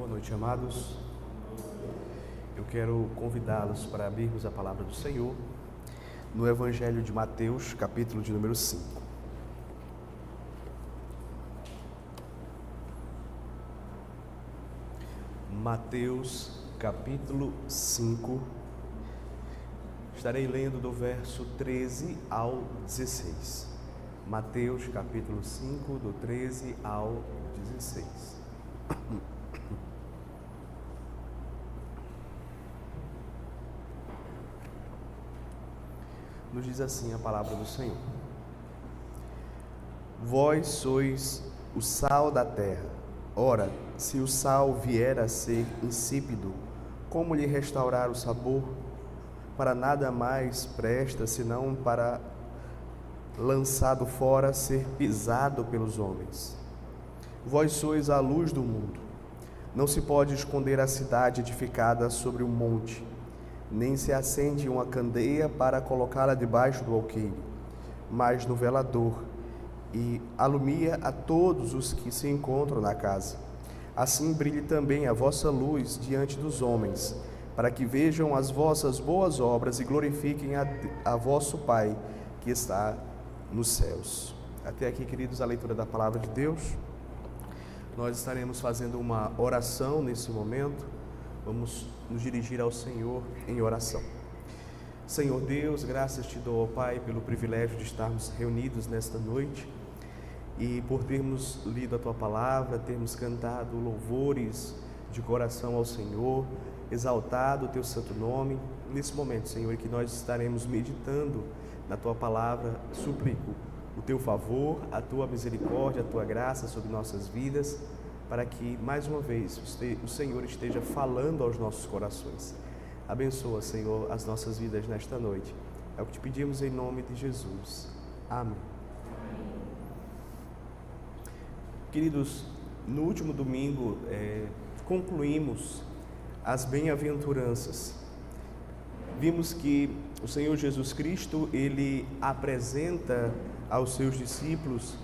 Boa noite, amados. Eu quero convidá-los para abrirmos a palavra do Senhor no Evangelho de Mateus, capítulo de número 5. Mateus, capítulo 5. Estarei lendo do verso 13 ao 16. Mateus, capítulo 5, do 13 ao 16. Nos diz assim a palavra do Senhor: Vós sois o sal da terra. Ora, se o sal vier a ser insípido, como lhe restaurar o sabor? Para nada mais presta, senão para, lançado fora, ser pisado pelos homens. Vós sois a luz do mundo. Não se pode esconder a cidade edificada sobre um monte, nem se acende uma candeia para colocá-la debaixo do alqueire, mas no velador, e alumia a todos os que se encontram na casa. Assim brilhe também a vossa luz diante dos homens, para que vejam as vossas boas obras e glorifiquem a vosso Pai que está nos céus. Até aqui, queridos, a leitura da palavra de Deus. Nós estaremos fazendo uma oração nesse momento. Vamos nos dirigir ao Senhor em oração. Senhor Deus, graças te dou, ó Pai, pelo privilégio de estarmos reunidos nesta noite e por termos lido a Tua palavra, termos cantado louvores de coração ao Senhor, exaltado o Teu santo nome. Nesse momento, Senhor, que nós estaremos meditando na Tua palavra, suplico o Teu favor, a Tua misericórdia, a Tua graça sobre nossas vidas, para que, mais uma vez, o Senhor esteja falando aos nossos corações. Abençoa, Senhor, as nossas vidas nesta noite. É o que te pedimos em nome de Jesus. Amém. Queridos, no último domingo, concluímos as bem-aventuranças. Vimos que o Senhor Jesus Cristo, Ele apresenta aos seus discípulos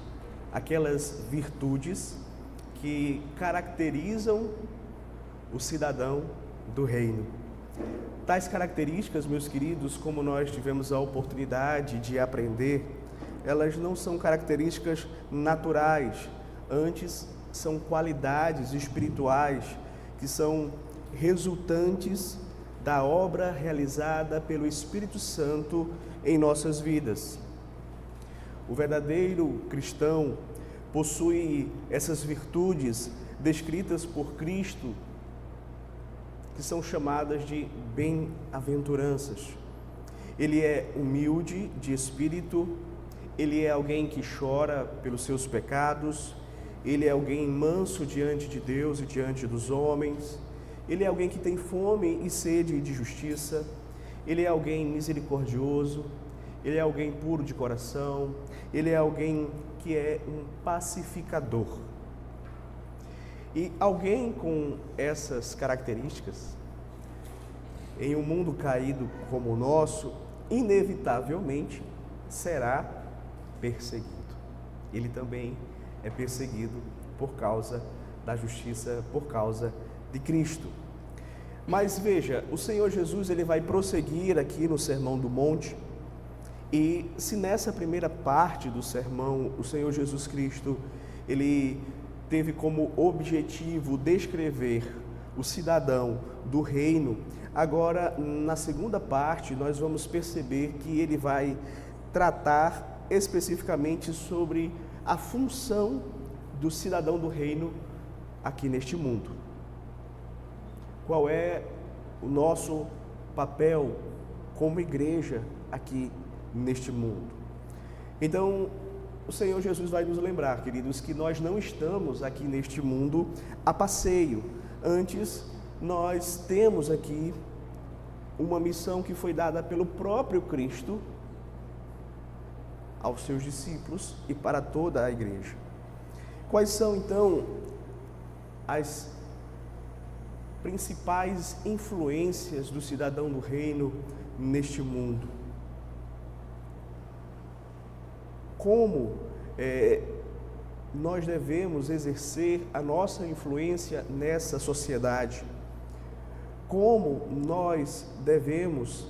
aquelas virtudes que caracterizam o cidadão do reino. Tais características, meus queridos, como nós tivemos a oportunidade de aprender, elas não são características naturais, antes são qualidades espirituais que são resultantes da obra realizada pelo Espírito Santo em nossas vidas. O verdadeiro cristão possui essas virtudes descritas por Cristo, que são chamadas de bem-aventuranças. Ele é humilde de espírito, ele é alguém que chora pelos seus pecados, ele é alguém manso diante de Deus e diante dos homens, ele é alguém que tem fome e sede de justiça, ele é alguém misericordioso, ele é alguém puro de coração, ele é alguém que é um pacificador. E alguém com essas características, em um mundo caído como o nosso, inevitavelmente será perseguido. Ele também é perseguido por causa da justiça, por causa de Cristo. Mas veja, o Senhor Jesus, ele vai prosseguir aqui no Sermão do Monte. E se nessa primeira parte do sermão, o Senhor Jesus Cristo, ele teve como objetivo descrever o cidadão do reino, agora na segunda parte nós vamos perceber que ele vai tratar especificamente sobre a função do cidadão do reino aqui neste mundo. Qual é o nosso papel como igreja aqui neste mundo? Então, o Senhor Jesus vai nos lembrar, queridos, que nós não estamos aqui neste mundo a passeio. Antes, nós temos aqui uma missão que foi dada pelo próprio Cristo aos seus discípulos e para toda a igreja. Quais são, então, as principais influências do cidadão do reino neste mundo? Como nós devemos exercer a nossa influência nessa sociedade, como nós devemos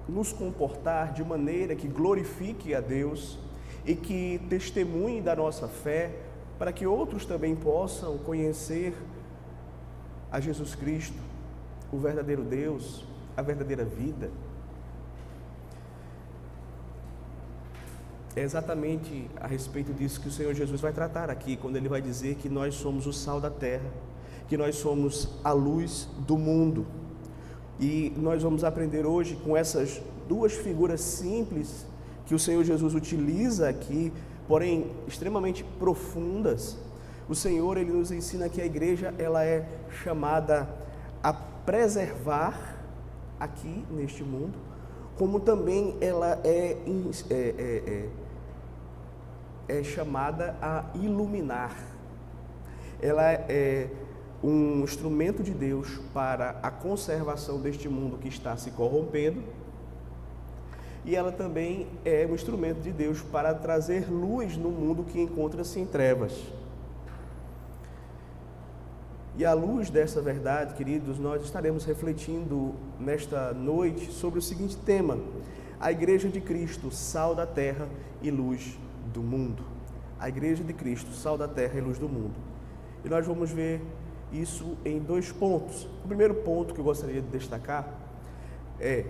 nos comportar de maneira que glorifique a Deus e que testemunhe da nossa fé, para que outros também possam conhecer a Jesus Cristo, o verdadeiro Deus, a verdadeira vida. É exatamente a respeito disso que o Senhor Jesus vai tratar aqui, quando Ele vai dizer que nós somos o sal da terra, que nós somos a luz do mundo. E nós vamos aprender hoje com essas duas figuras simples que o Senhor Jesus utiliza aqui, porém extremamente profundas. O Senhor, Ele nos ensina que a igreja, ela é chamada a preservar aqui neste mundo, como também ela é chamada a iluminar. Ela é um instrumento de Deus para a conservação deste mundo que está se corrompendo, e ela também é um instrumento de Deus para trazer luz no mundo que encontra-se em trevas. E à luz dessa verdade, queridos, nós estaremos refletindo nesta noite sobre o seguinte tema: a Igreja de Cristo, sal da terra e luz do mundo. A Igreja de Cristo, sal da terra e luz do mundo. E nós vamos ver isso em dois pontos. O primeiro ponto que eu gostaria de destacar é: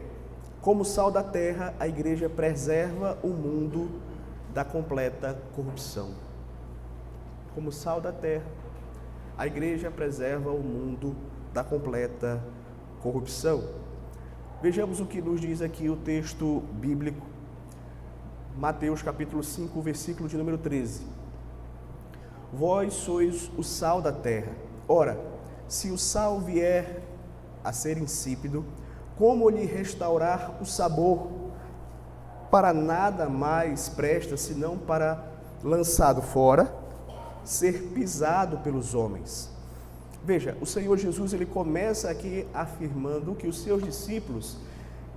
como sal da terra, a igreja preserva o mundo da completa corrupção. Como sal da terra, a igreja preserva o mundo da completa corrupção. Vejamos o que nos diz aqui o texto bíblico, Mateus capítulo 5, versículo de número 13. Vós sois o sal da terra. Ora, se o sal vier a ser insípido, como lhe restaurar o sabor? Para nada mais presta, senão para, lançado fora, ser pisado pelos homens. Veja, o Senhor Jesus, ele começa aqui afirmando que os seus discípulos,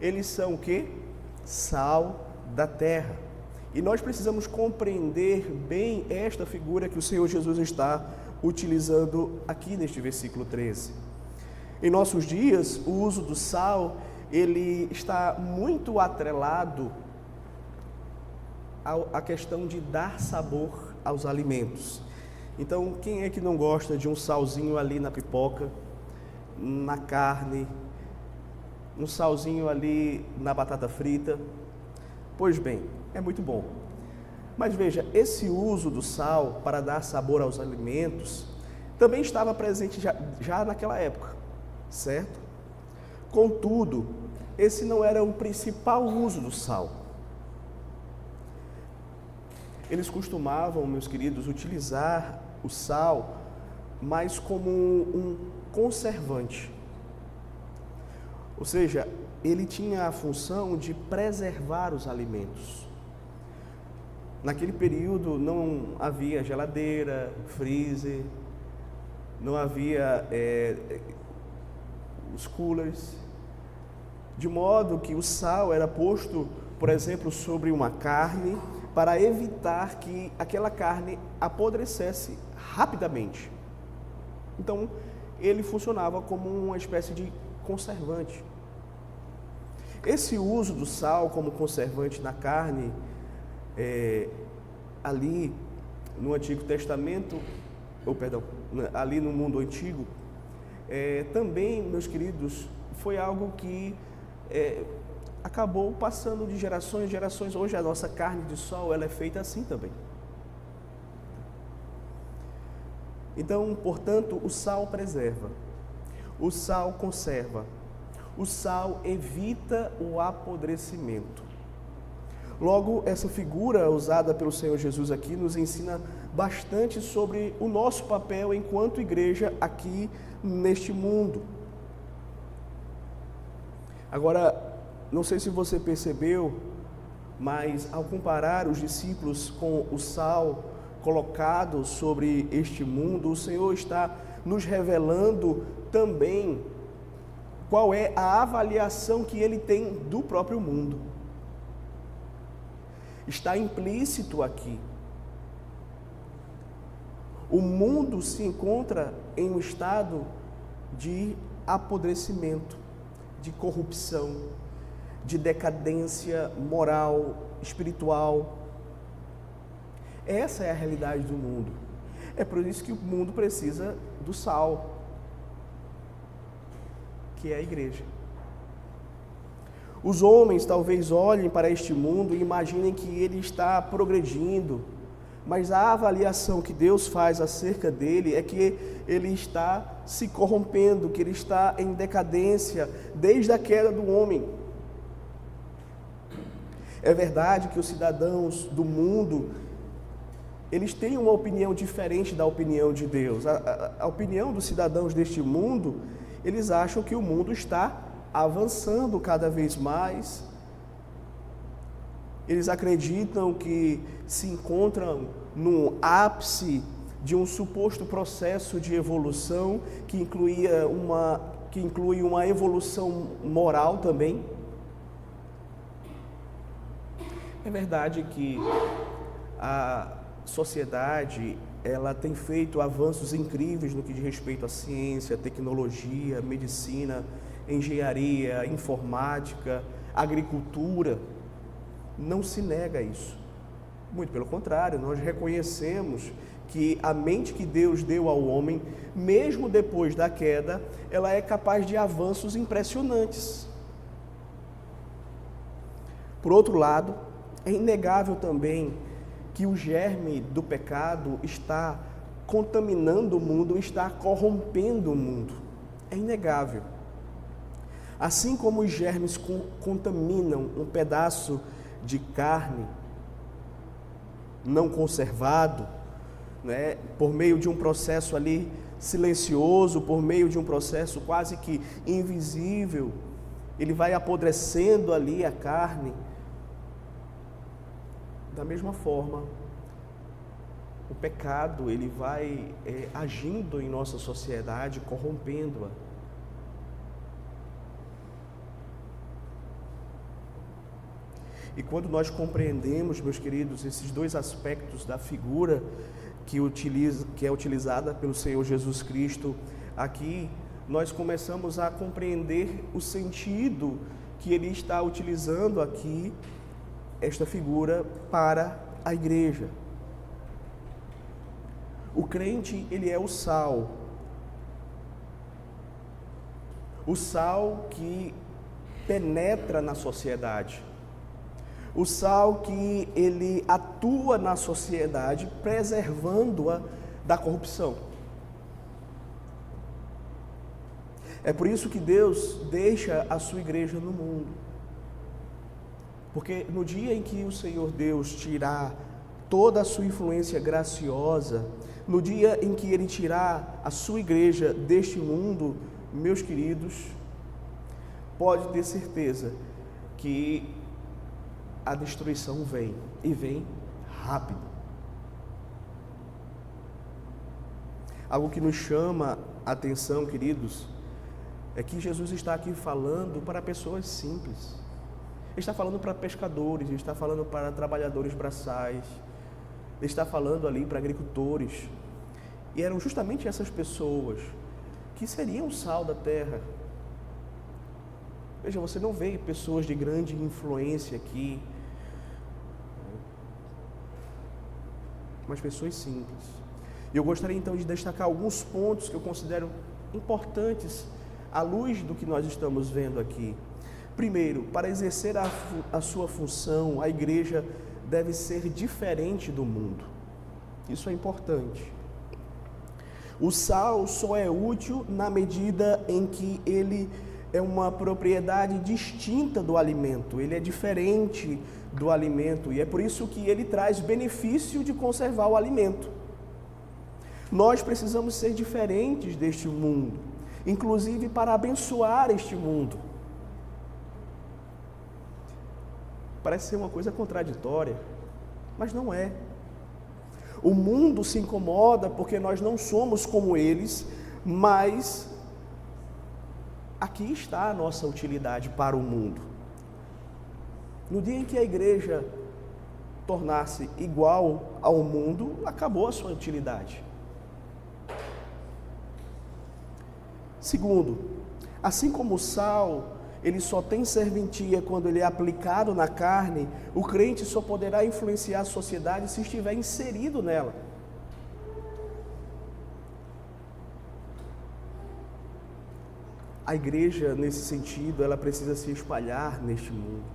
eles são o quê? Sal da terra. E nós precisamos compreender bem esta figura que o Senhor Jesus está utilizando aqui neste versículo 13. Em nossos dias, o uso do sal, ele está muito atrelado à questão de dar sabor aos alimentos. Então, quem é que não gosta de um salzinho ali na pipoca, na carne, um salzinho ali na batata frita? Pois bem, é muito bom. Mas veja, esse uso do sal para dar sabor aos alimentos também estava presente já naquela época, certo? Contudo, esse não era o principal uso do sal. Eles costumavam, meus queridos, utilizar o sal mais como um conservante. Ou seja, ele tinha a função de preservar os alimentos. Naquele período não havia geladeira, freezer, não havia os coolers, de modo que o sal era posto, por exemplo, sobre uma carne para evitar que aquela carne apodrecesse rapidamente. Então, ele funcionava como uma espécie de conservante. Esse uso do sal como conservante na carne, ali no Antigo Testamento, ali no mundo antigo, também, meus queridos, foi algo que acabou passando de gerações em gerações. Hoje a nossa carne de sol, ela é feita assim também. Então, portanto, o sal preserva, o sal conserva, o sal evita o apodrecimento. Logo, essa figura usada pelo Senhor Jesus aqui nos ensina bastante sobre o nosso papel enquanto igreja aqui neste mundo. Agora, não sei se você percebeu, mas ao comparar os discípulos com o sal colocado sobre este mundo, o Senhor está nos revelando também qual é a avaliação que Ele tem do próprio mundo. Está implícito aqui O mundo se encontra em um estado de apodrecimento, de corrupção, de decadência moral, espiritual. Essa é a realidade do mundo. É por isso que o mundo precisa do sal, que é a igreja. Os homens talvez olhem para este mundo e imaginem que ele está progredindo, mas a avaliação que Deus faz acerca dele é que ele está se corrompendo, que ele está em decadência desde a queda do homem. É verdade que os cidadãos do mundo, eles têm uma opinião diferente da opinião de Deus. A opinião dos cidadãos deste mundo, eles acham que o mundo está avançando cada vez mais. Eles acreditam que se encontram no ápice de um suposto processo de evolução que inclui uma evolução moral também. É verdade que a sociedade, ela tem feito avanços incríveis no que diz respeito à ciência, tecnologia, medicina, engenharia, informática, agricultura. Não se nega isso. Muito pelo contrário, nós reconhecemos que a mente que Deus deu ao homem, mesmo depois da queda, ela é capaz de avanços impressionantes. Por outro lado, é inegável também que o germe do pecado está contaminando o mundo, está corrompendo o mundo. É inegável. Assim como os germes contaminam um pedaço de carne não conservado, né, por meio de um processo ali silencioso, por meio de um processo quase que invisível, ele vai apodrecendo ali a carne. Da mesma forma, o pecado, ele vai agindo em nossa sociedade, corrompendo-a. E quando nós compreendemos, meus queridos, esses dois aspectos da figura que é utilizada pelo Senhor Jesus Cristo aqui, nós começamos a compreender o sentido que ele está utilizando aqui, esta figura, para a igreja. O crente, ele é o sal que penetra na sociedade, o sal que ele atua na sociedade, preservando-a da corrupção. É por isso que Deus deixa a sua igreja no mundo. Porque no dia em que o Senhor Deus tirar toda a sua influência graciosa, no dia em que Ele tirar a sua igreja deste mundo, meus queridos, pode ter certeza que a destruição vem, e vem rápido. Algo que nos chama a atenção, queridos, é que Jesus está aqui falando para pessoas simples. Ele está falando para pescadores, ele está falando para trabalhadores braçais, ele está falando ali para agricultores. E eram justamente essas pessoas que seriam o sal da terra. Veja, você não vê pessoas de grande influência aqui, mas pessoas simples. E eu gostaria então de destacar alguns pontos que eu considero importantes à luz do que nós estamos vendo aqui. Primeiro, para exercer a sua função, a igreja deve ser diferente do mundo. Isso é importante. O sal só é útil na medida em que ele é uma propriedade distinta do alimento, ele é diferente do alimento, e é por isso que ele traz benefício de conservar o alimento. Nós precisamos ser diferentes deste mundo, inclusive para abençoar este mundo. Parece ser uma coisa contraditória, mas não é. O mundo se incomoda porque nós não somos como eles, mas aqui está a nossa utilidade para o mundo. No dia em que a igreja tornar-se igual ao mundo, acabou a sua utilidade. Segundo, assim como o sal, ele só tem serventia quando ele é aplicado na carne, o crente só poderá influenciar a sociedade se estiver inserido nela. A igreja, nesse sentido, ela precisa se espalhar neste mundo.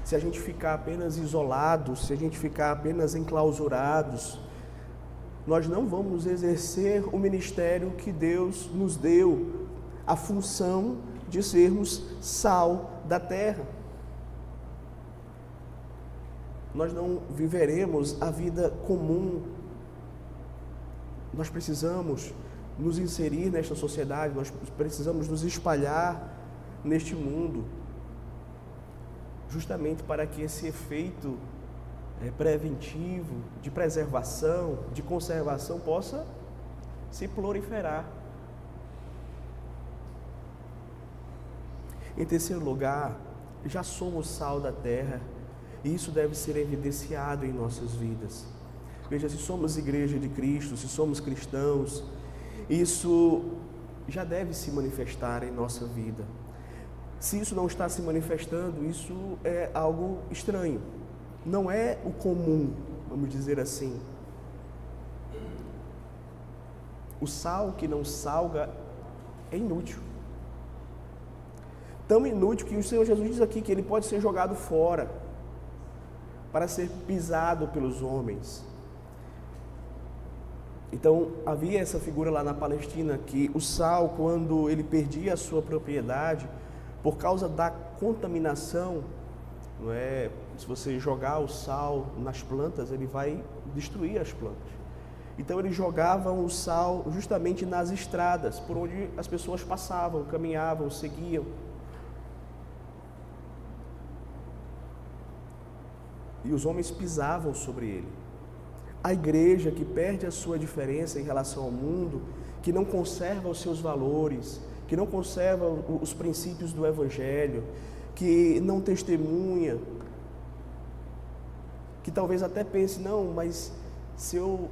Se a gente ficar apenas isolados, se a gente ficar apenas enclausurados, nós não vamos exercer o ministério que Deus nos deu, a função de sermos sal da terra. Nós não viveremos a vida comum. Nós precisamos nos inserir nesta sociedade, nós precisamos nos espalhar neste mundo, justamente para que esse efeito preventivo, de preservação, de conservação possa se proliferar. Em terceiro lugar, já somos sal da terra e isso deve ser evidenciado em nossas vidas. Veja, se somos igreja de Cristo, se somos cristãos, isso já deve se manifestar em nossa vida. Se isso não está se manifestando, isso é algo estranho. Não é o comum, vamos dizer assim. O sal que não salga é inútil. Tão inútil que o Senhor Jesus diz aqui que ele pode ser jogado fora para ser pisado pelos homens. Então, havia essa figura lá na Palestina que o sal, quando ele perdia a sua propriedade, por causa da contaminação, não é? Se você jogar o sal nas plantas, ele vai destruir as plantas. Então, eles jogavam o sal justamente nas estradas, por onde as pessoas passavam, caminhavam, seguiam. E os homens pisavam sobre ele. A igreja que perde a sua diferença em relação ao mundo, que não conserva os seus valores, que não conserva os princípios do Evangelho, que não testemunha, que talvez até pense, não, mas se eu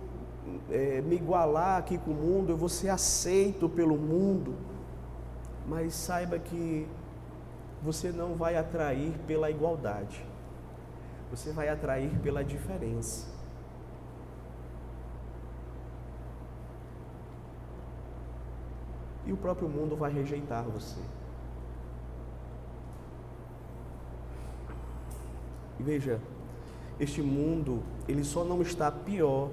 me igualar aqui com o mundo, eu vou ser aceito pelo mundo. Mas saiba que você não vai atrair pela igualdade, você vai atrair pela diferença. E o próprio mundo vai rejeitar você. E veja, este mundo, ele só não está pior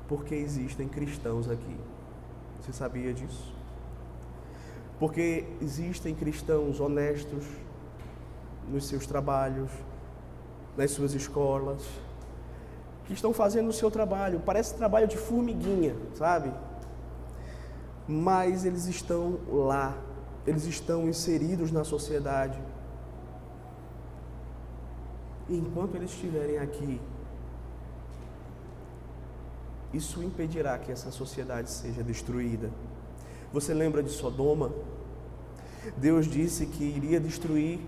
porque existem cristãos aqui. Você sabia disso? Porque existem cristãos honestos nos seus trabalhos, nas suas escolas, que estão fazendo o seu trabalho. Parece trabalho de formiguinha, sabe? Mas eles estão lá, eles estão inseridos na sociedade. E enquanto eles estiverem aqui, isso impedirá que essa sociedade seja destruída. Você lembra de Sodoma? Deus disse que iria destruir,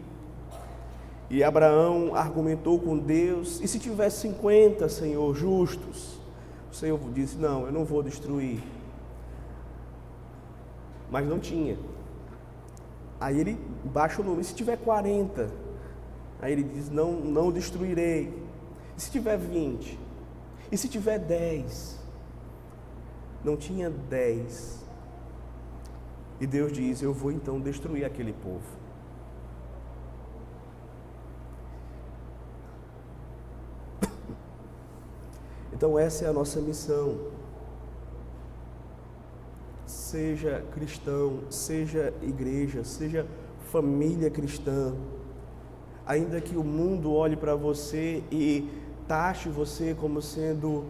e Abraão argumentou com Deus, e se tivesse 50, Senhor, justos? O Senhor disse, não, eu não vou destruir. Mas não tinha. Aí ele baixa o número, e se tiver 40? Aí ele diz, não destruirei. E se tiver 20? E se tiver 10? Não tinha 10. E Deus diz, eu vou então destruir aquele povo. Então essa é a nossa missão. Seja cristão, seja igreja, seja família cristã, ainda que o mundo olhe para você e taxe você como sendo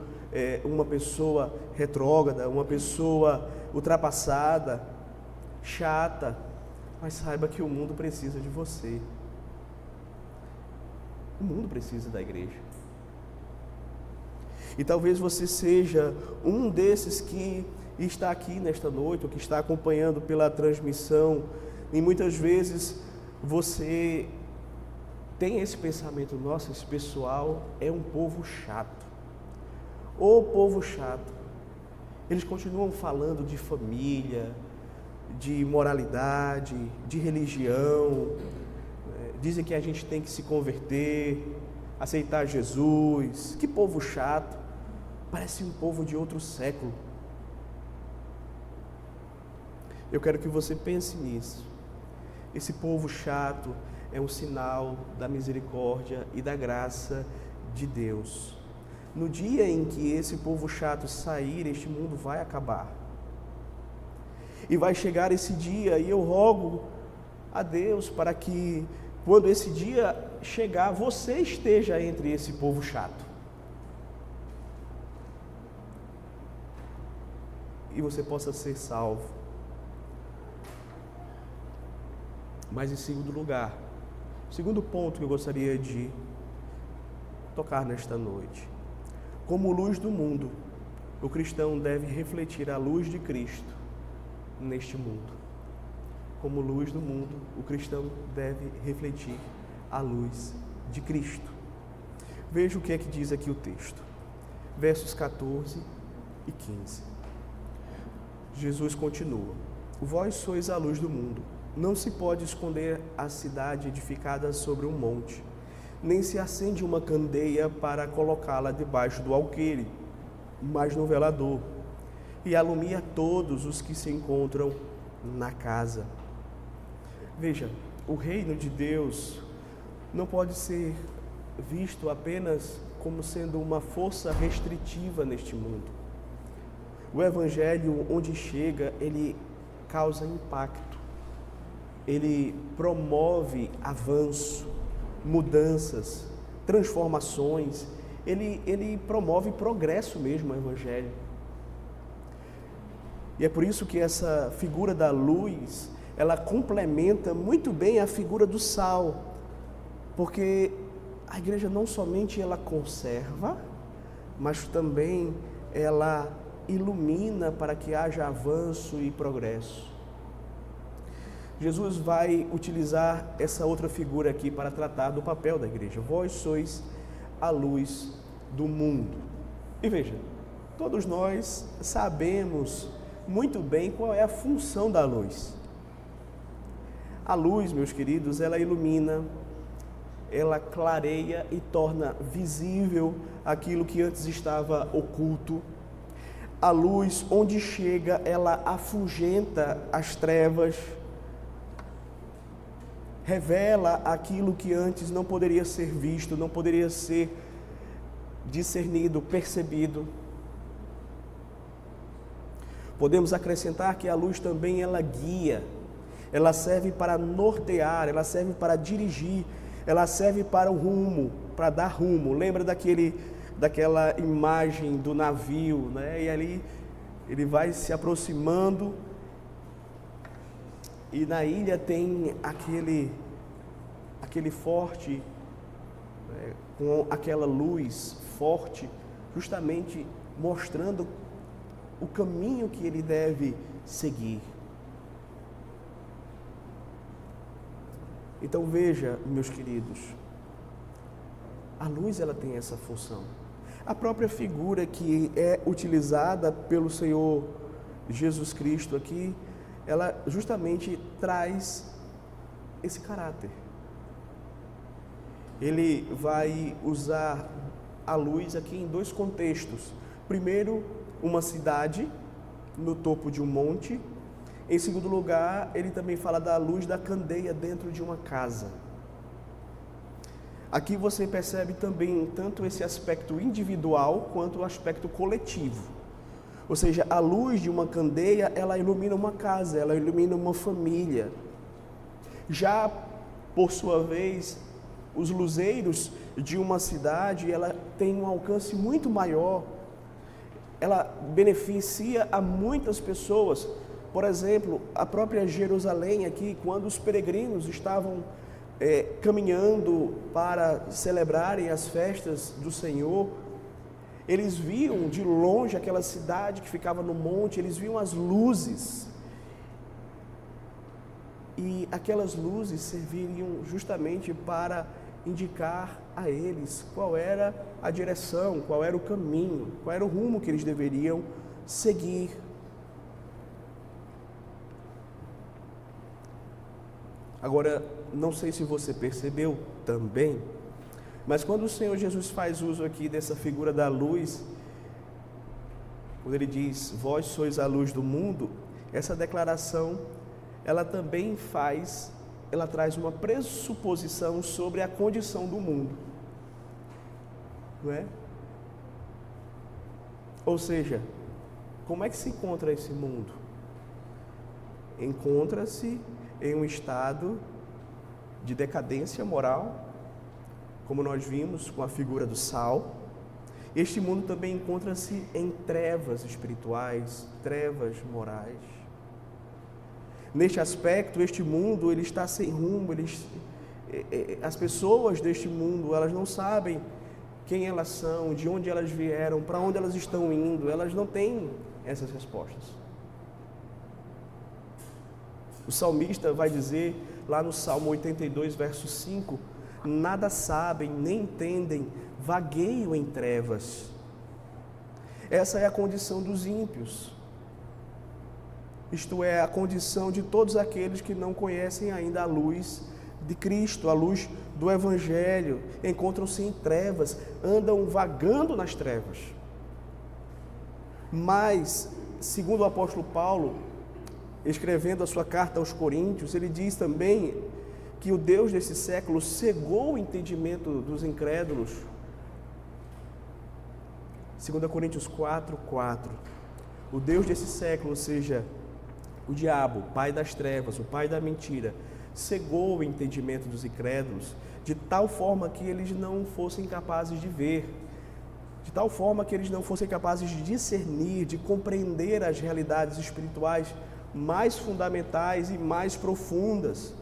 uma pessoa retrógrada, uma pessoa ultrapassada, chata, mas saiba que o mundo precisa de você. O mundo precisa da igreja. E talvez você seja um desses que está aqui nesta noite, ou que está acompanhando pela transmissão, e muitas vezes você tem esse pensamento, nossa, esse pessoal é um povo chato. Ô povo chato, eles continuam falando de família, de moralidade, de religião. Dizem que a gente tem que se converter, aceitar Jesus. Que povo chato, parece um povo de outro século. Eu quero que você pense nisso. Esse povo chato é um sinal da misericórdia e da graça de Deus. No dia em que esse povo chato sair, este mundo vai acabar. E vai chegar esse dia, e eu rogo a Deus para que, quando esse dia chegar, você esteja entre esse povo chato. E você possa ser salvo. Mas em segundo lugar, segundo ponto que eu gostaria de tocar nesta noite. Como luz do mundo, o cristão deve refletir a luz de Cristo neste mundo. Como luz do mundo, o cristão deve refletir a luz de Cristo. Veja o que é que diz aqui o texto. Versos 14 e 15. Jesus continua: Vós sois a luz do mundo. Não se pode esconder a cidade edificada sobre um monte, nem se acende uma candeia para colocá-la debaixo do alqueire, mas no velador, e alumia todos os que se encontram na casa. Veja, o reino de Deus não pode ser visto apenas como sendo uma força restritiva neste mundo. O Evangelho, onde chega, ele causa impacto. Ele promove avanço, mudanças, transformações. Ele promove progresso mesmo, o Evangelho. E é por isso que essa figura da luz, ela complementa muito bem a figura do sal. Porque a igreja não somente ela conserva, mas também ela ilumina para que haja avanço e progresso. Jesus vai utilizar essa outra figura aqui para tratar do papel da igreja. Vós sois a luz do mundo. E veja, todos nós sabemos muito bem qual é a função da luz. A luz, meus queridos, ela ilumina, ela clareia e torna visível aquilo que antes estava oculto. A luz, onde chega, ela afugenta as trevas, revela aquilo que antes não poderia ser visto, não poderia ser discernido, percebido. Podemos acrescentar que a luz também ela guia, ela serve para nortear, ela serve para dirigir, ela serve para o rumo, para dar rumo. Lembra daquela imagem do navio, né? E ali ele vai se aproximando. E na ilha tem aquele forte, com aquela luz forte, justamente mostrando o caminho que ele deve seguir. Então veja, meus queridos, a luz ela tem essa função. A própria figura que é utilizada pelo Senhor Jesus Cristo aqui, ela justamente traz esse caráter. Ele vai usar a luz aqui em dois contextos. Primeiro, uma cidade no topo de um monte. Em segundo lugar, ele também fala da luz da candeia dentro de uma casa. Aqui você percebe também tanto esse aspecto individual quanto o aspecto coletivo. Ou seja, a luz de uma candeia, ela ilumina uma casa, ela ilumina uma família. Já, por sua vez, os luzeiros de uma cidade, ela tem um alcance muito maior. Ela beneficia a muitas pessoas. Por exemplo, a própria Jerusalém aqui, quando os peregrinos estavam caminhando para celebrarem as festas do Senhor, eles viam de longe aquela cidade que ficava no monte, eles viam as luzes. E aquelas luzes serviriam justamente para indicar a eles qual era a direção, qual era o caminho, qual era o rumo que eles deveriam seguir. Agora, não sei se você percebeu também, mas quando o Senhor Jesus faz uso aqui dessa figura da luz, quando ele diz, vós sois a luz do mundo, essa declaração, ela também ela traz uma pressuposição sobre a condição do mundo, não é? Ou seja, como é que se encontra esse mundo? Encontra-se em um estado de decadência moral, como nós vimos com a figura do sal. Este mundo também encontra-se em trevas espirituais, trevas morais. Neste aspecto, este mundo ele está sem rumo, as pessoas deste mundo, elas não sabem quem elas são, de onde elas vieram, para onde elas estão indo, elas não têm essas respostas. O salmista vai dizer, lá no Salmo 82, verso 5, nada sabem, nem entendem, vagueiam em trevas. Essa é a condição dos ímpios. Isto é, a condição de todos aqueles que não conhecem ainda a luz de Cristo, a luz do Evangelho, encontram-se em trevas, andam vagando nas trevas. Mas, segundo o apóstolo Paulo, escrevendo a sua carta aos Coríntios, ele diz também que o Deus desse século cegou o entendimento dos incrédulos. 2 Coríntios 4:4. O Deus desse século, ou seja, o diabo, pai das trevas, o pai da mentira, cegou o entendimento dos incrédulos, de tal forma que eles não fossem capazes de ver, de tal forma que eles não fossem capazes de discernir, de compreender as realidades espirituais mais fundamentais e mais profundas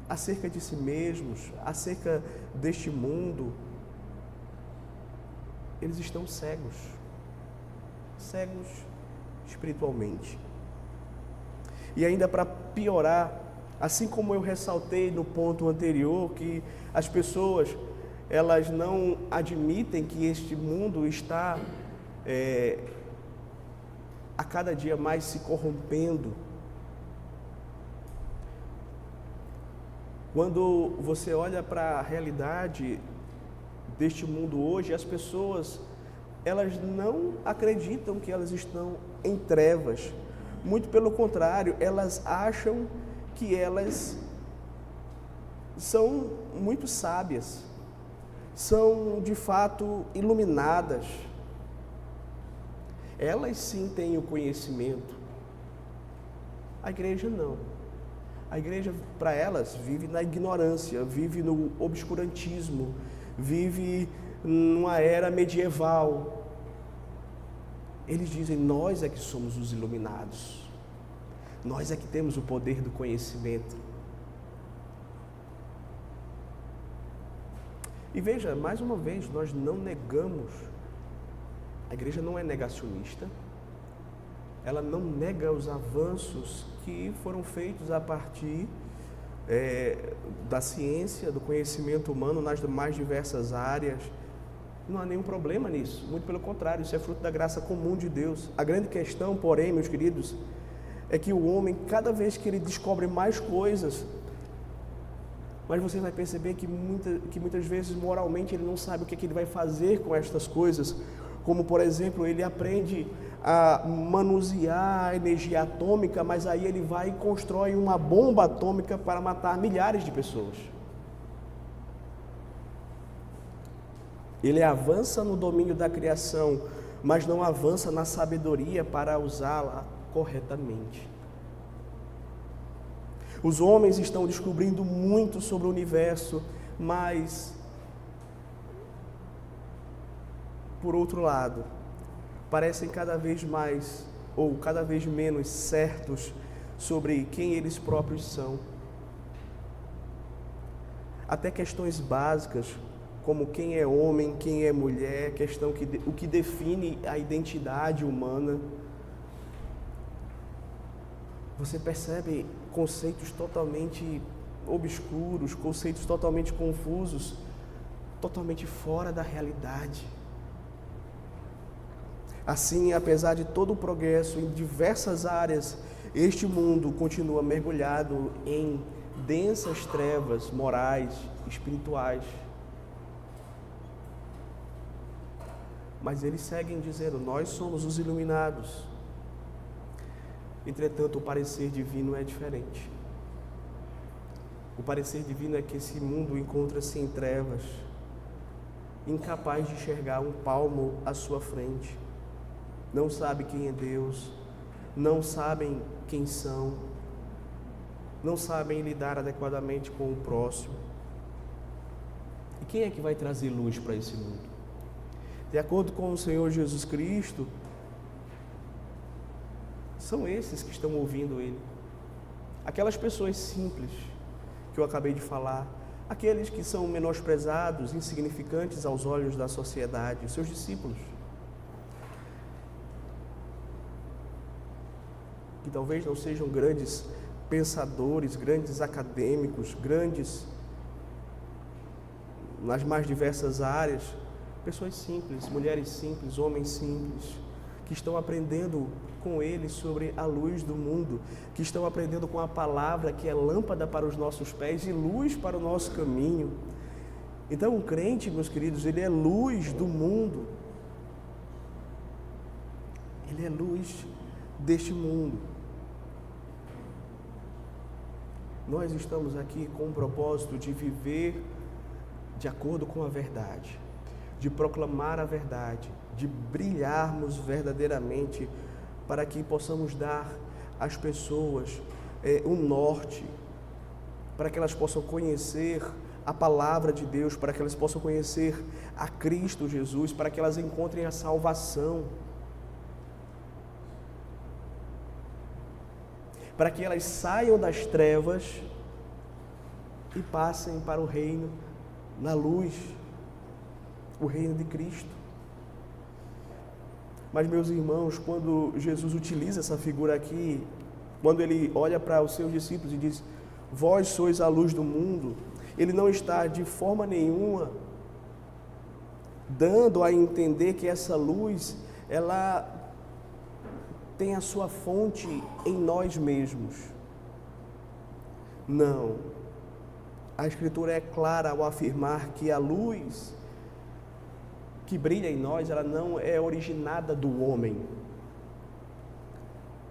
acerca de si mesmos, acerca deste mundo. Eles estão cegos espiritualmente. E ainda para piorar, assim como eu ressaltei no ponto anterior, que as pessoas, elas não admitem que este mundo está a cada dia mais se corrompendo. Quando você olha para a realidade deste mundo hoje, as pessoas, elas não acreditam que elas estão em trevas. Muito pelo contrário, elas acham que elas são muito sábias, são de fato iluminadas. Elas sim têm o conhecimento. A igreja não. A igreja, para elas, vive na ignorância, vive no obscurantismo, vive numa era medieval. Eles dizem, nós é que somos os iluminados. Nós é que temos o poder do conhecimento. E veja, mais uma vez, nós não negamos. A igreja não é negacionista. Ela não nega os avanços que foram feitos a partir da ciência, do conhecimento humano nas mais diversas áreas. Não há nenhum problema nisso, muito pelo contrário, isso é fruto da graça comum de Deus. A grande questão, porém, meus queridos, é que o homem, cada vez que ele descobre mais coisas, mas você vai perceber que muitas vezes moralmente ele não sabe o que ele vai fazer com estas coisas. Como, por exemplo, ele aprende a manusear a energia atômica, mas aí ele vai e constrói uma bomba atômica para matar milhares de pessoas. Ele avança no domínio da criação, mas não avança na sabedoria para usá-la corretamente. Os homens estão descobrindo muito sobre o universo, mas, por outro lado, parecem cada vez mais ou cada vez menos certos sobre quem eles próprios são. Até questões básicas, como quem é homem, quem é mulher, o que define a identidade humana. Você percebe conceitos totalmente obscuros, conceitos totalmente confusos, totalmente fora da realidade. Assim, apesar de todo o progresso em diversas áreas Este mundo continua mergulhado em densas trevas morais, espirituais. Mas eles seguem dizendo: nós somos os iluminados. Entretanto, o parecer divino é diferente. O parecer divino é que esse mundo encontra-se em trevas, incapaz de enxergar um palmo à sua frente. Não sabe quem é Deus, não sabem quem são, não sabem lidar adequadamente com o próximo. E quem é que vai trazer luz para esse mundo? De acordo com o Senhor Jesus Cristo, são esses que estão ouvindo Ele. Aquelas pessoas simples que eu acabei de falar, aqueles que são menosprezados, insignificantes aos olhos da sociedade, os seus discípulos. Que talvez não sejam grandes pensadores, grandes acadêmicos, grandes nas mais diversas áreas, pessoas simples, mulheres simples, homens simples, que estão aprendendo com Ele sobre a luz do mundo, que estão aprendendo com a palavra que é lâmpada para os nossos pés e luz para o nosso caminho. Então, o crente, meus queridos, ele é luz do mundo. Ele é luz deste mundo. Nós estamos aqui com o propósito de viver de acordo com a verdade, de proclamar a verdade, de brilharmos verdadeiramente para que possamos dar às pessoas um norte, para que elas possam conhecer a palavra de Deus, para que elas possam conhecer a Cristo Jesus, para que elas encontrem a salvação, para que elas saiam das trevas e passem para o reino na luz, o reino de Cristo. Mas, meus irmãos, quando Jesus utiliza essa figura aqui, quando Ele olha para os seus discípulos e diz: vós sois a luz do mundo, Ele não está de forma nenhuma dando a entender que essa luz, ela tem a sua fonte em nós mesmos. Não. A Escritura é clara ao afirmar que a luz que brilha em nós, ela não é originada do homem.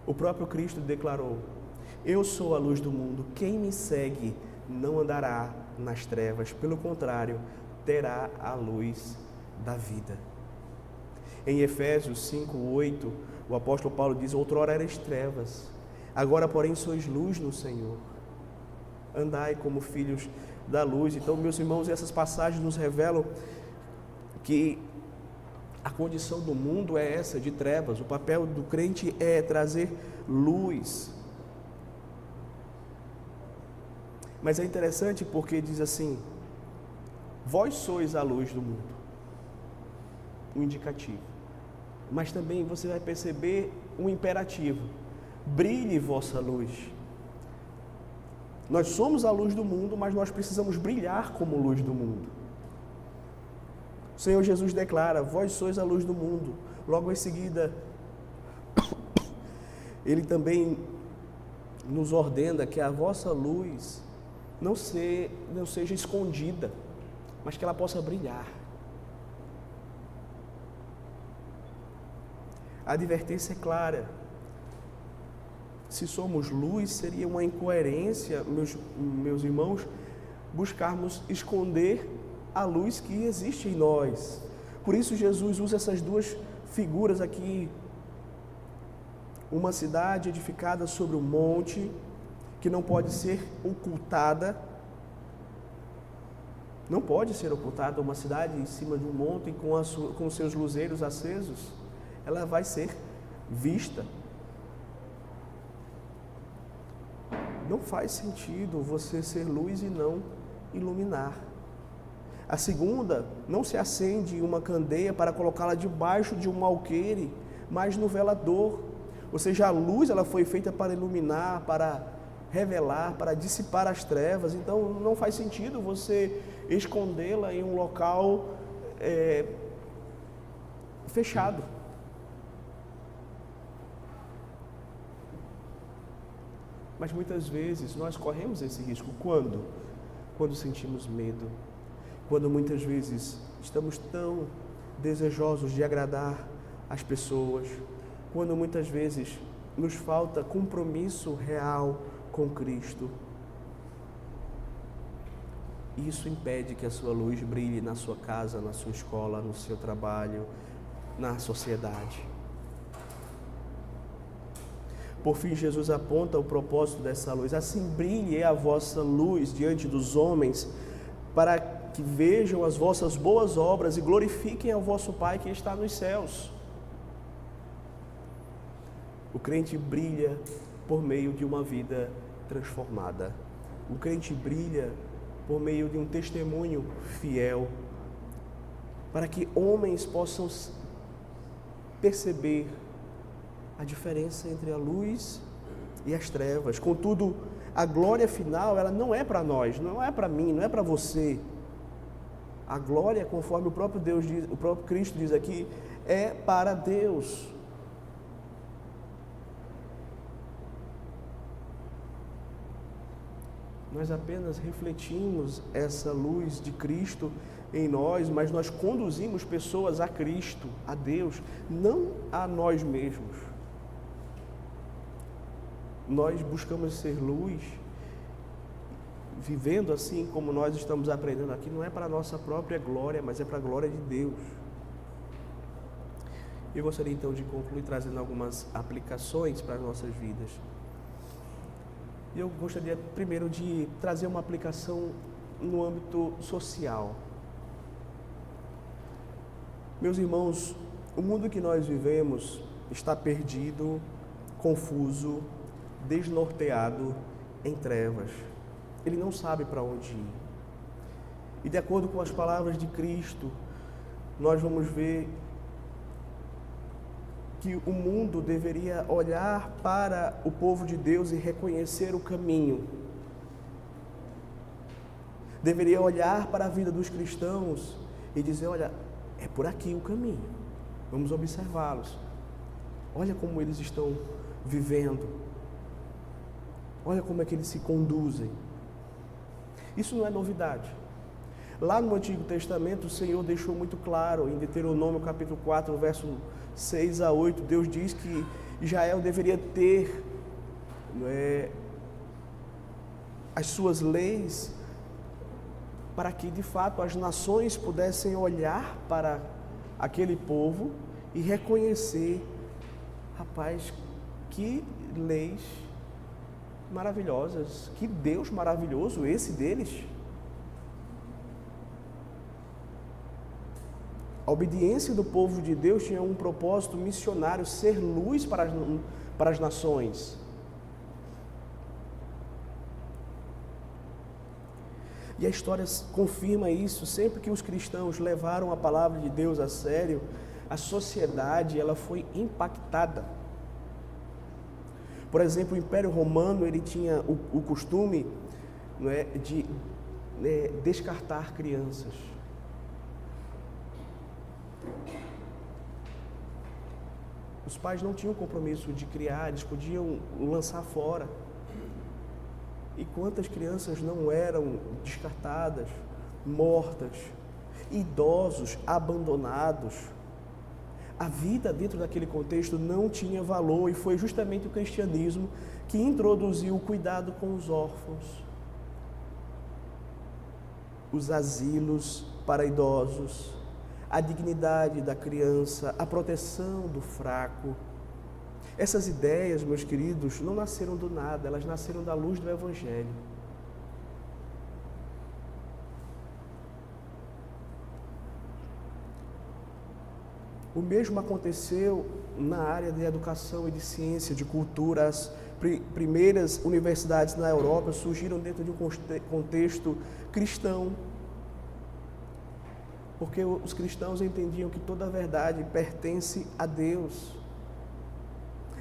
O próprio Cristo declarou: eu sou a luz do mundo, quem me segue não andará nas trevas, pelo contrário, terá a luz da vida. Em Efésios 5:8, o apóstolo Paulo diz: outrora erais trevas, agora porém sois luz no Senhor, andai como filhos da luz. Então, meus irmãos, essas passagens nos revelam que a condição do mundo é essa, de trevas. O papel do crente é trazer luz. Mas é interessante porque diz assim: vós sois a luz do mundo, um indicativo. Mas também você vai perceber um imperativo: brilhe vossa luz. Nós somos a luz do mundo, mas nós precisamos brilhar como luz do mundo. O Senhor Jesus declara: vós sois a luz do mundo. Logo em seguida, Ele também nos ordena que a vossa luz não seja escondida, mas que ela possa brilhar. A advertência é clara. Se somos luz, seria uma incoerência, meus irmãos, buscarmos esconder a luz que existe em nós. Por isso Jesus usa essas duas figuras aqui. Uma cidade edificada sobre um monte, que não pode ser ocultada. Não pode ser ocultada uma cidade em cima de um monte com seus luzeiros acesos. Ela vai ser vista. Não faz sentido você ser luz e não iluminar. A segunda, não se acende uma candeia para colocá-la debaixo de um alqueire, mas no velador. Ou seja, a luz ela foi feita para iluminar, para revelar, para dissipar as trevas. Então não faz sentido você escondê-la em um local fechado. Mas muitas vezes nós corremos esse risco. Quando? Quando sentimos medo. Quando muitas vezes estamos tão desejosos de agradar as pessoas. Quando muitas vezes nos falta compromisso real com Cristo. Isso impede que a sua luz brilhe na sua casa, na sua escola, no seu trabalho, na sociedade. Por fim, Jesus aponta o propósito dessa luz. Assim brilhe a vossa luz diante dos homens, para que vejam as vossas boas obras e glorifiquem ao vosso Pai que está nos céus. O crente brilha por meio de uma vida transformada. O crente brilha por meio de um testemunho fiel, para que homens possam perceber a diferença entre a luz e as trevas. Contudo, a glória final, ela não é para nós, não é para mim, não é para você. A glória, conforme o próprio Deus diz, o próprio Cristo diz aqui, é para Deus. Nós apenas refletimos essa luz de Cristo em nós, mas nós conduzimos pessoas a Cristo, a Deus, não a nós mesmos. Nós buscamos ser luz, vivendo assim como nós estamos aprendendo aqui, não é para a nossa própria glória, mas é para a glória de Deus. Eu gostaria então de concluir trazendo algumas aplicações para as nossas vidas. Eu gostaria primeiro de trazer uma aplicação no âmbito social. Meus irmãos, o mundo que nós vivemos está perdido, confuso, desnorteado, em trevas. Ele não sabe para onde ir. E de acordo com as palavras de Cristo, nós vamos ver que o mundo deveria olhar para o povo de Deus e reconhecer o caminho. Deveria olhar para a vida dos cristãos e dizer, olha, é por aqui o caminho. Vamos observá-los. Olha como eles estão vivendo. Olha como é que eles se conduzem. Isso não é novidade. Lá no Antigo Testamento, o Senhor deixou muito claro, em Deuteronômio capítulo 4, verso 6 a 8, Deus diz que Israel deveria ter as suas leis para que, de fato, as nações pudessem olhar para aquele povo e reconhecer, rapaz, que leis maravilhosas, que Deus maravilhoso esse deles. A obediência do povo de Deus tinha um propósito missionário, ser luz para as nações. E a história confirma isso. Sempre que os cristãos levaram a palavra de Deus a sério, a sociedade ela foi impactada. Por exemplo, o Império Romano ele tinha o costume de descartar crianças. Os pais não tinham compromisso de criar, eles podiam lançar fora. E quantas crianças não eram descartadas, mortas, idosos abandonados. A vida dentro daquele contexto não tinha valor e foi justamente o cristianismo que introduziu o cuidado com os órfãos, os asilos para idosos, a dignidade da criança, a proteção do fraco. Essas ideias, meus queridos, não nasceram do nada, elas nasceram da luz do Evangelho. O mesmo aconteceu na área de educação e de ciência, de cultura. As primeiras universidades na Europa surgiram dentro de um contexto cristão, porque os cristãos entendiam que toda a verdade pertence a Deus.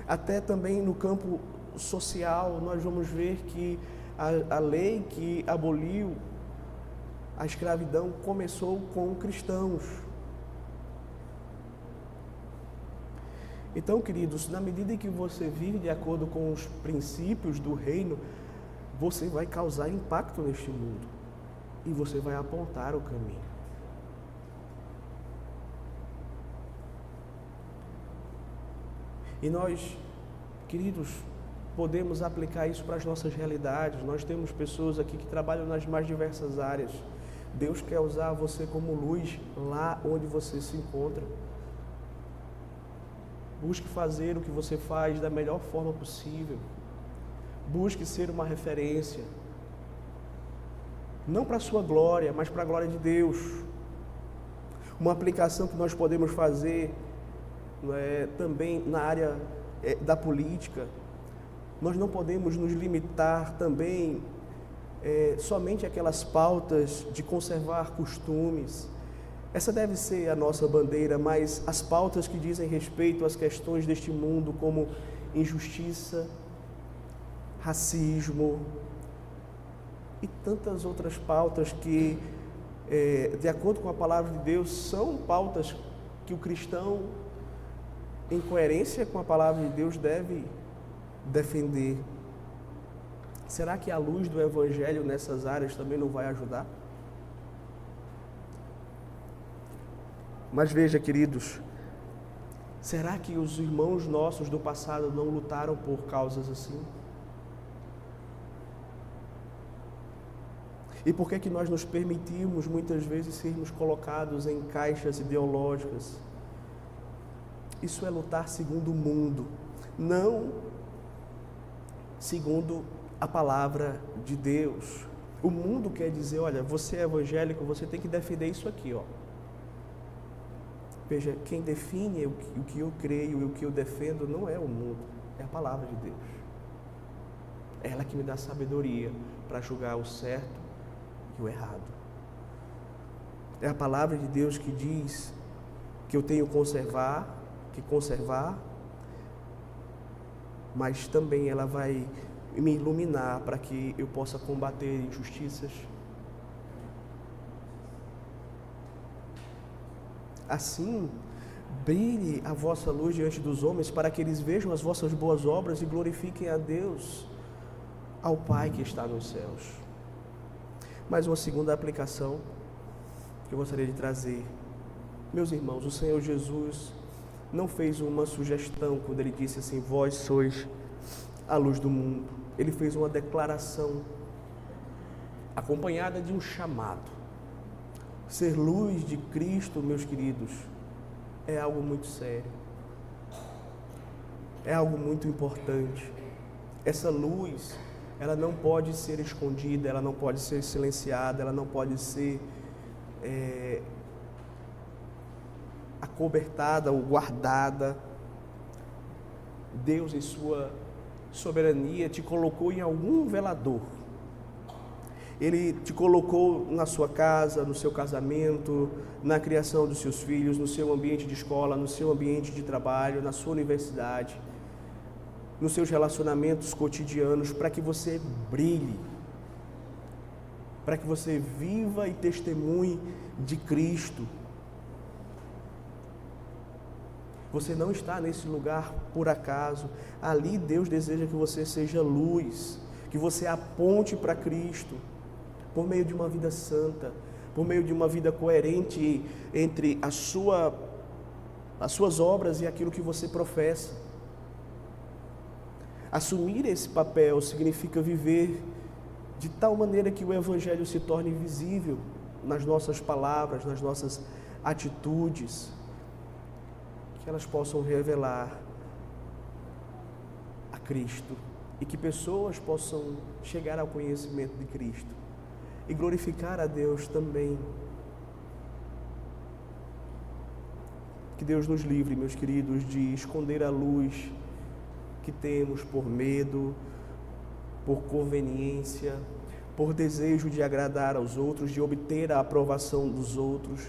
Até também no campo social, nós vamos ver que a lei que aboliu a escravidão começou com cristãos. Então, queridos, na medida em que você vive de acordo com os princípios do reino, você vai causar impacto neste mundo e você vai apontar o caminho. E nós, queridos, podemos aplicar isso para as nossas realidades. Nós temos pessoas aqui que trabalham nas mais diversas áreas. Deus quer usar você como luz lá onde você se encontra. Busque fazer o que você faz da melhor forma possível. Busque ser uma referência. Não para a sua glória, mas para a glória de Deus. Uma aplicação que nós podemos fazer também na área da política. Nós não podemos nos limitar também somente àquelas pautas de conservar costumes. Essa deve ser a nossa bandeira, mas as pautas que dizem respeito às questões deste mundo, como injustiça, racismo e tantas outras pautas que, de acordo com a palavra de Deus, são pautas que o cristão, em coerência com a palavra de Deus, deve defender. Será que a luz do Evangelho nessas áreas também não vai ajudar? Mas veja, queridos, será que os irmãos nossos do passado não lutaram por causas assim? E por que nós nos permitimos muitas vezes sermos colocados em caixas ideológicas? Isso é lutar segundo o mundo, não segundo a palavra de Deus. O mundo quer dizer, olha, você é evangélico, você tem que defender isso aqui, ó. Veja, quem define o que eu creio e o que eu defendo não é o mundo, é a palavra de Deus. É ela que me dá sabedoria para julgar o certo e o errado. É a palavra de Deus que diz que eu tenho que conservar, mas também ela vai me iluminar para que eu possa combater injustiças. Assim, brilhe a vossa luz diante dos homens, para que eles vejam as vossas boas obras e glorifiquem a Deus, ao Pai que está nos céus. Mais uma segunda aplicação que eu gostaria de trazer. Meus irmãos, o Senhor Jesus não fez uma sugestão quando Ele disse assim, vós sois a luz do mundo. Ele fez uma declaração acompanhada de um chamado. Ser luz de Cristo, meus queridos, é algo muito sério. É algo muito importante. Essa luz, ela não pode ser escondida, ela não pode ser silenciada, ela não pode ser acobertada ou guardada. Deus, em sua soberania, te colocou em algum velador. Ele te colocou na sua casa, no seu casamento, na criação dos seus filhos, no seu ambiente de escola, no seu ambiente de trabalho, na sua universidade, nos seus relacionamentos cotidianos, para que você brilhe, para que você viva e testemunhe de Cristo. Você não está nesse lugar por acaso. Ali Deus deseja que você seja luz, que você aponte para Cristo, por meio de uma vida santa, por meio de uma vida coerente entre as suas obras e aquilo que você professa. Assumir esse papel significa viver de tal maneira que o Evangelho se torne visível nas nossas palavras, nas nossas atitudes, que elas possam revelar a Cristo e que pessoas possam chegar ao conhecimento de Cristo e glorificar a Deus também. Que Deus nos livre, meus queridos, de esconder a luz que temos por medo, por conveniência, por desejo de agradar aos outros, de obter a aprovação dos outros.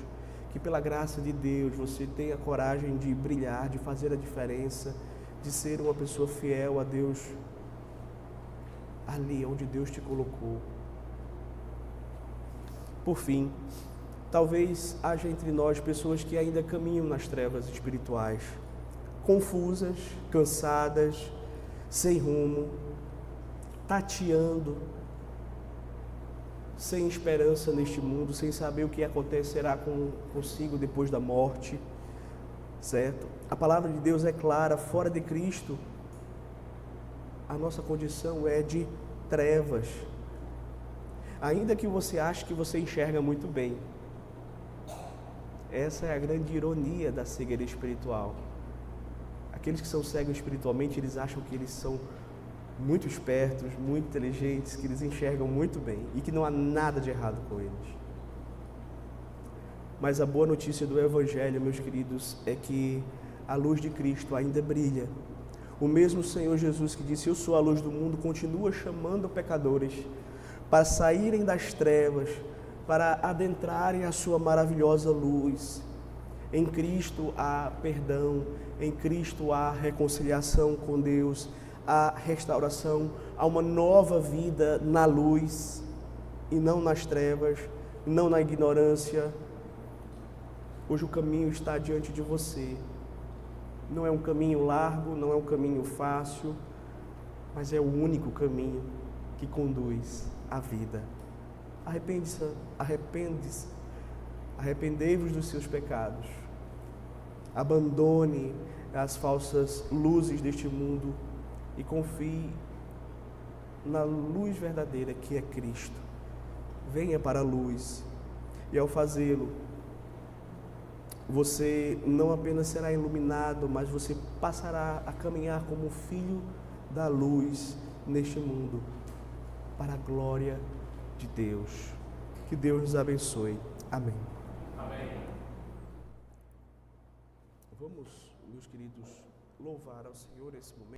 Que pela graça de Deus você tenha coragem de brilhar, de fazer a diferença, de ser uma pessoa fiel a Deus, ali onde Deus te colocou. Por fim, talvez haja entre nós pessoas que ainda caminham nas trevas espirituais, confusas, cansadas, sem rumo, tateando, sem esperança neste mundo, sem saber o que acontecerá consigo depois da morte, certo? A palavra de Deus é clara: fora de Cristo, a nossa condição é de trevas. Ainda que você ache que você enxerga muito bem, essa é a grande ironia da cegueira espiritual. Aqueles que são cegos espiritualmente, eles acham que eles são muito espertos, muito inteligentes, que eles enxergam muito bem e que não há nada de errado com eles. Mas a boa notícia do Evangelho, meus queridos, é que a luz de Cristo ainda brilha. O mesmo Senhor Jesus que disse: eu sou a luz do mundo, continua chamando pecadores para saírem das trevas, para adentrarem a sua maravilhosa luz. Em Cristo há perdão, em Cristo há reconciliação com Deus, há restauração, há uma nova vida na luz e não nas trevas, não na ignorância. Hoje o caminho está diante de você. Não é um caminho largo, não é um caminho fácil, mas é o único caminho que conduz à vida. Arrependei-vos dos seus pecados. Abandone as falsas luzes deste mundo e confie na luz verdadeira que é Cristo. Venha para a luz, e ao fazê-lo, você não apenas será iluminado, mas você passará a caminhar como filho da luz neste mundo, para a glória de Deus. Que Deus nos abençoe. Amém. Amém. Vamos, meus queridos, louvar ao Senhor esse momento.